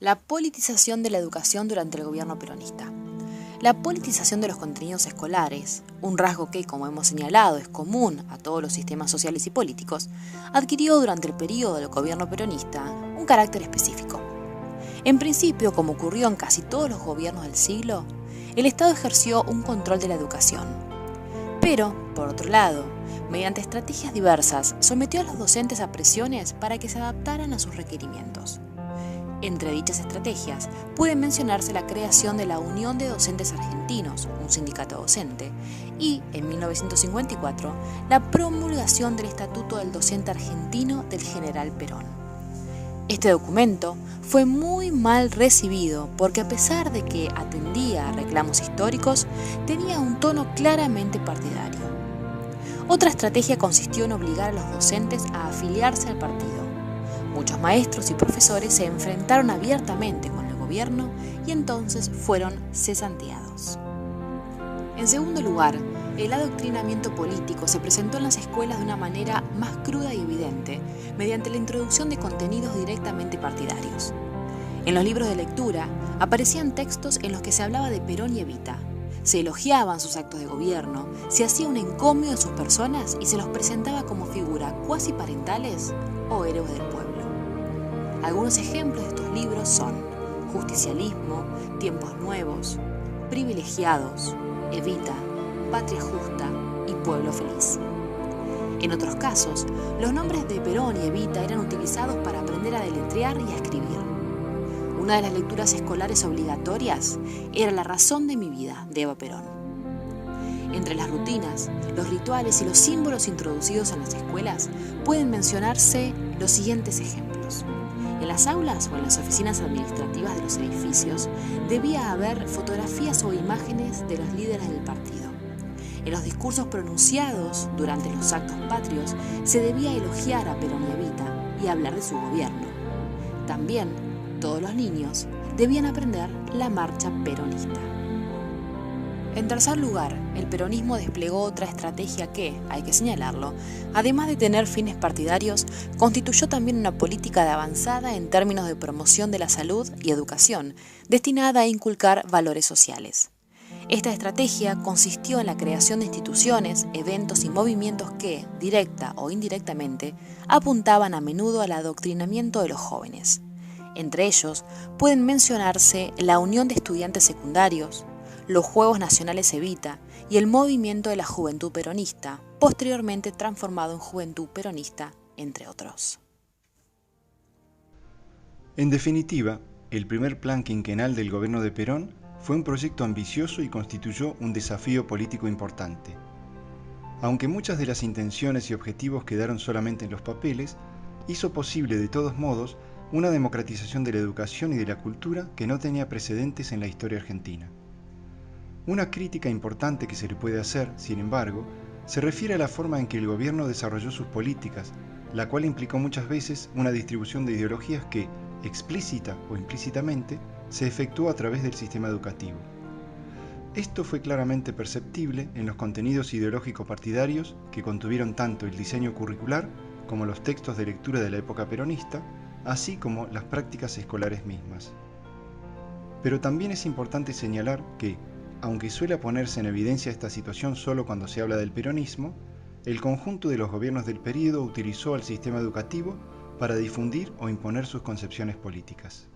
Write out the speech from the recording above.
La politización de la educación durante el gobierno peronista. La politización de los contenidos escolares, un rasgo que, como hemos señalado, es común a todos los sistemas sociales y políticos, adquirió durante el periodo del gobierno peronista un carácter específico. En principio, como ocurrió en casi todos los gobiernos del siglo, el Estado ejerció un control de la educación. Pero, por otro lado, mediante estrategias diversas, sometió a los docentes a presiones para que se adaptaran a sus requerimientos. Entre dichas estrategias puede mencionarse la creación de la Unión de Docentes Argentinos, un sindicato docente, y, en 1954, la promulgación del Estatuto del Docente Argentino del general Perón. Este documento fue muy mal recibido porque, a pesar de que atendía a reclamos históricos, tenía un tono claramente partidario. Otra estrategia consistió en obligar a los docentes a afiliarse al partido. Muchos maestros y profesores se enfrentaron abiertamente con el gobierno y entonces fueron cesanteados. En segundo lugar, el adoctrinamiento político se presentó en las escuelas de una manera más cruda y evidente, mediante la introducción de contenidos directamente partidarios. En los libros de lectura aparecían textos en los que se hablaba de Perón y Evita, se elogiaban sus actos de gobierno, se hacía un encomio de sus personas y se los presentaba como figuras cuasi parentales o héroes del pueblo. Algunos ejemplos de estos libros son Justicialismo, Tiempos Nuevos, Privilegiados, Evita, Patria Justa y Pueblo Feliz. En otros casos, los nombres de Perón y Evita eran utilizados para aprender a deletrear y a escribir. Una de las lecturas escolares obligatorias era La razón de mi vida, de Eva Perón. Entre las rutinas, los rituales y los símbolos introducidos en las escuelas pueden mencionarse los siguientes ejemplos. En las aulas o en las oficinas administrativas de los edificios debía haber fotografías o imágenes de los líderes del partido. En los discursos pronunciados durante los actos patrios se debía elogiar a Perón y Evita y hablar de su gobierno. También, todos los niños debían aprender la marcha peronista. En tercer lugar, el peronismo desplegó otra estrategia que, hay que señalarlo, además de tener fines partidarios, constituyó también una política de avanzada en términos de promoción de la salud y educación, destinada a inculcar valores sociales. Esta estrategia consistió en la creación de instituciones, eventos y movimientos que, directa o indirectamente, apuntaban a menudo al adoctrinamiento de los jóvenes. Entre ellos pueden mencionarse la Unión de Estudiantes Secundarios, los Juegos Nacionales Evita y el Movimiento de la Juventud Peronista, posteriormente transformado en Juventud Peronista, entre otros. En definitiva, el primer plan quinquenal del gobierno de Perón fue un proyecto ambicioso y constituyó un desafío político importante. Aunque muchas de las intenciones y objetivos quedaron solamente en los papeles, hizo posible de todos modos una democratización de la educación y de la cultura que no tenía precedentes en la historia argentina. Una crítica importante que se le puede hacer, sin embargo, se refiere a la forma en que el gobierno desarrolló sus políticas, la cual implicó muchas veces una distribución de ideologías que, explícita o implícitamente, se efectuó a través del sistema educativo. Esto fue claramente perceptible en los contenidos ideológicos partidarios que contuvieron tanto el diseño curricular como los textos de lectura de la época peronista, así como las prácticas escolares mismas. Pero también es importante señalar que, aunque suele ponerse en evidencia esta situación solo cuando se habla del peronismo, el conjunto de los gobiernos del período utilizó al sistema educativo para difundir o imponer sus concepciones políticas.